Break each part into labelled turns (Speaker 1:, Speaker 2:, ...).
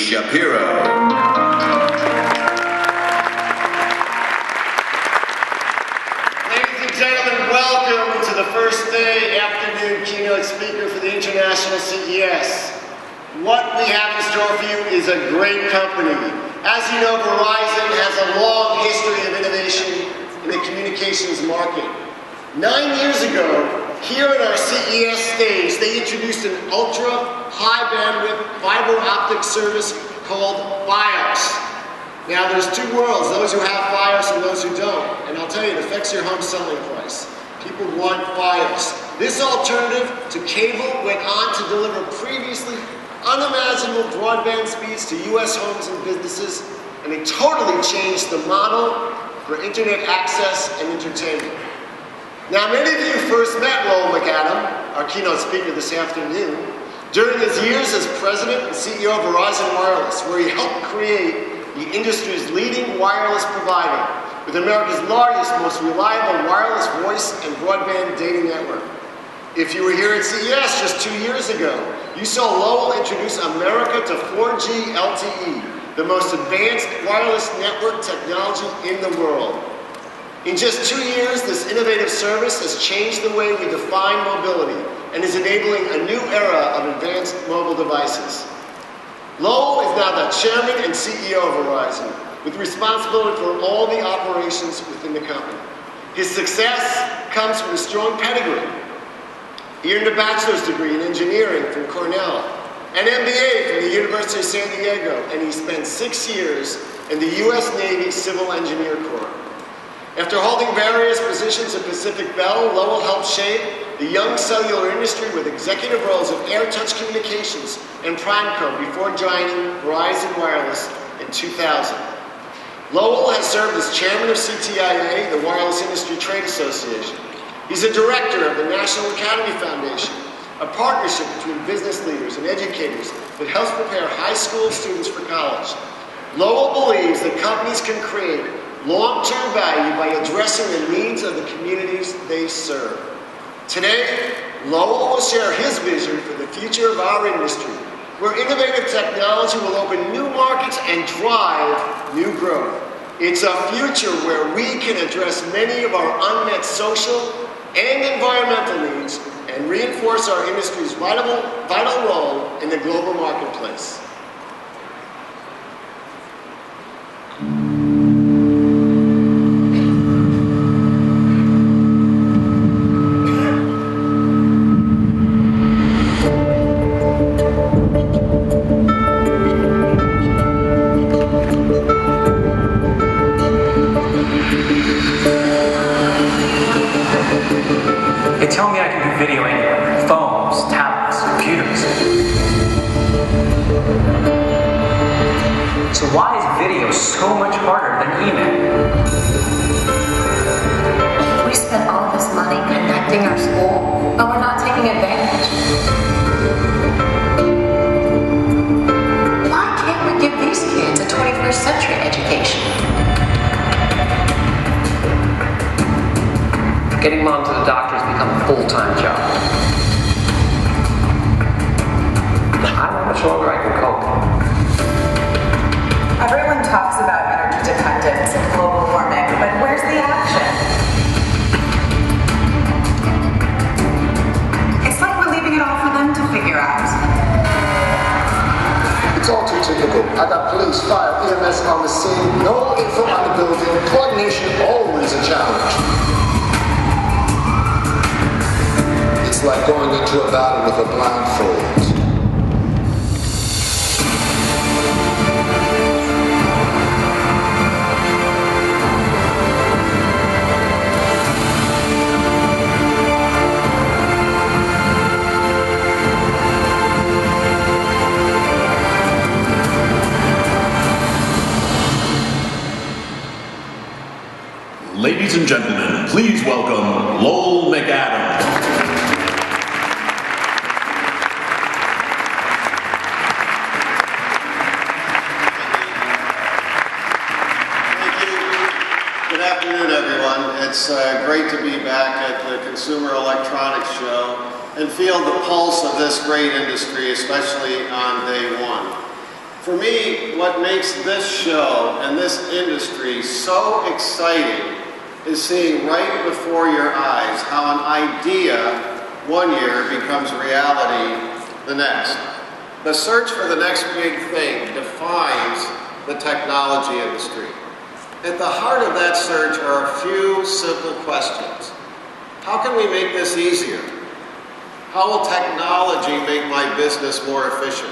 Speaker 1: Shapiro.
Speaker 2: Gentlemen, welcome to the first day afternoon keynote speaker for the International CES. What we have in store for you is a great company. As you know, Verizon has a long history of innovation in the communications market. 9 years ago, here at our CES stage, they introduced an ultra high bandwidth fiber optic service called Fios. Now there's two worlds, those who have Fios and those who don't. And I'll tell you, it affects your home selling price. People want Fios. This alternative to cable went on to deliver previously unimaginable broadband speeds to US homes and businesses, and it totally changed the model for internet access and entertainment. Now many of you first met Lowell McAdam, our keynote speaker this afternoon, during his years as president and CEO of Verizon Wireless, where he helped create the industry's leading wireless provider, with America's largest, most reliable wireless voice and broadband data network. If you were here at CES just 2 years ago, you saw Lowell introduce America to 4G LTE, the most advanced wireless network technology in the world. In just 2 years, this innovative service has changed the way we define mobility and is enabling a new era of advanced mobile devices. Lowell is now the chairman and CEO of Verizon, with responsibility for all the operations within the company. His success comes from a strong pedigree. He earned a bachelor's degree in engineering from Cornell, an MBA from the University of San Diego, and he spent 6 years in the US Navy Civil Engineer Corps. After holding various positions at Pacific Bell, Lowell helped shape the young cellular industry with executive roles at AirTouch Communications and Primeco before joining Verizon Wireless in 2000. Lowell has served as chairman of CTIA, the Wireless Industry Trade Association. He's a director of the National Academy Foundation, a partnership between business leaders and educators that helps prepare high school students for college. Lowell believes that companies can create long-term value by addressing the needs of the communities they serve. Today, Lowell will share his vision for the future of our industry, where innovative technology will open new markets and drive new growth. It's a future where we can address many of our unmet social and environmental needs and reinforce our industry's vital role in the global marketplace.
Speaker 3: They tell me I can do video anywhere. Phones, tablets, computers. So why is video so much harder than email?
Speaker 4: We spent all this money connecting our school, but we're not taking advantage. Why can't we give these kids a 21st century education?
Speaker 3: Getting mom to the doctor has become a full-time job. I don't know how much longer I can cope.
Speaker 5: Everyone talks about energy dependence and global warming, but where's the action? It's like we're leaving it all for them to figure out.
Speaker 2: It's all too typical. I got police, fire, EMS on the scene, no info on the building, coordination always a challenge. It's like going into a battle with a blindfold.
Speaker 1: Ladies and gentlemen, please welcome Lowell McAdam.
Speaker 6: Good afternoon, everyone. It's great to be back at the Consumer Electronics Show and feel the pulse of this great industry, especially on day one. For me, what makes this show and this industry so exciting is seeing right before your eyes how an idea one year becomes reality the next. The search for the next big thing defines the technology industry. At the heart of that search are a few simple questions. How can we make this easier? How will technology make my business more efficient?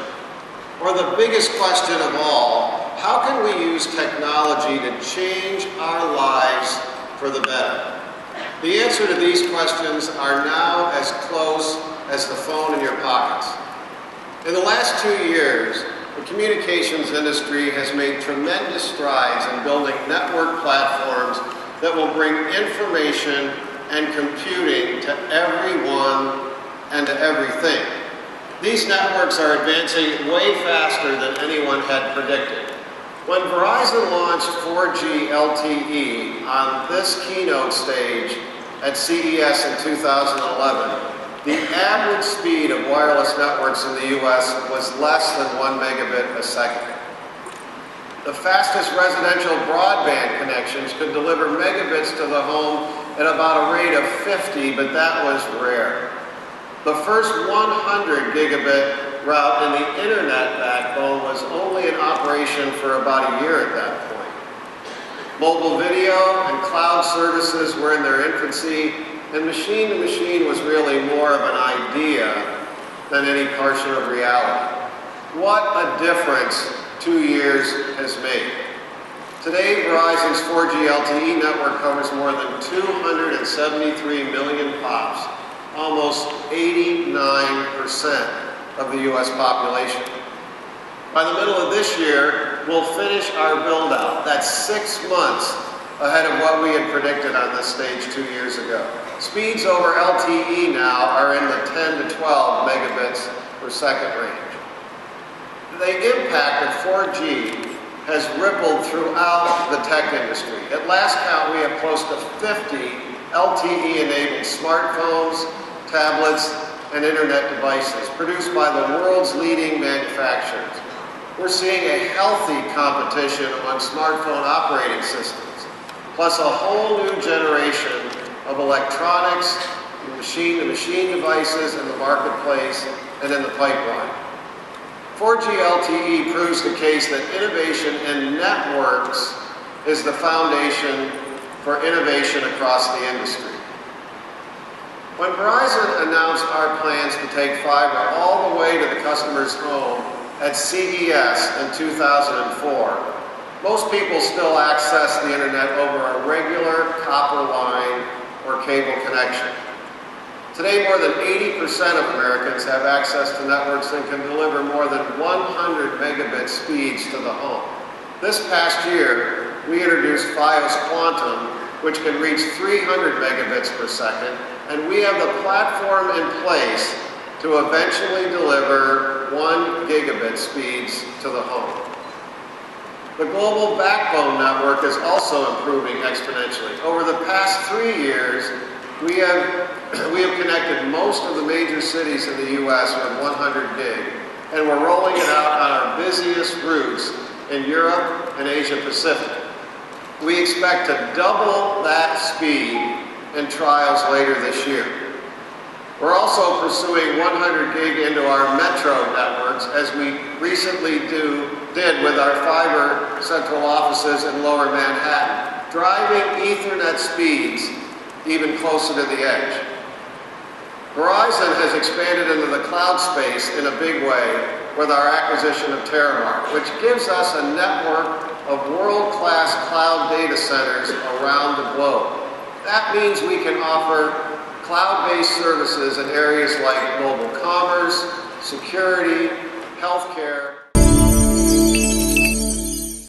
Speaker 6: Or the biggest question of all, how can we use technology to change our lives for the better? The answer to these questions are now as close as the phone in your pockets. In the last 2 years, the communications industry has made tremendous strides in building network platforms that will bring information and computing to everyone and to everything. These networks are advancing way faster than anyone had predicted. When Verizon launched 4G LTE on this keynote stage at CES in 2011, the average speed of wireless networks in the US was less than 1 megabit a second. The fastest residential broadband connections could deliver megabits to the home at about a rate of 50, but that was rare. The first 100 gigabit route in the internet backbone was only in operation for about a year at that point. Mobile video and cloud services were in their infancy, and machine-to-machine was really more of an idea than any portion of reality. What a difference 2 years has made. Today, Verizon's 4G LTE network covers more than 273 million pops, almost 89% of the US population. By the middle of this year, we'll finish our build-out. That's 6 months ahead of what we had predicted on this stage 2 years ago. Speeds over LTE now are in the 10 to 12 megabits per second range. The impact of 4G has rippled throughout the tech industry. At last count, we have close to 50 LTE-enabled smartphones, tablets, and internet devices produced by the world's leading manufacturers. We're seeing a healthy competition among smartphone operating systems, plus a whole new generation of electronics, machine-to-machine devices in the marketplace and in the pipeline. 4G LTE proves the case that innovation in networks is the foundation for innovation across the industry. When Verizon announced our plans to take fiber all the way to the customer's home at CES in 2004, most people still access the internet over a regular copper line or cable connection. Today, more than 80% of Americans have access to networks that can deliver more than 100 megabit speeds to the home. This past year, we introduced Fios Quantum, which can reach 300 megabits per second, and we have the platform in place to eventually deliver 1 gigabit speeds to the home. The global backbone network is also improving exponentially. Over the past 3 years, we have connected most of the major cities in the US with 100 gig, and we're rolling it out on our busiest routes in Europe and Asia Pacific. We expect to double that speed in trials later this year. We're also pursuing 100 gig into our metro networks, as we recently did with our fiber central offices in lower Manhattan, driving Ethernet speeds even closer to the edge. Verizon has expanded into the cloud space in a big way with our acquisition of Terramark, which gives us a network of world-class cloud data centers around the globe. That means we can offer cloud-based services in areas like mobile commerce, security, healthcare,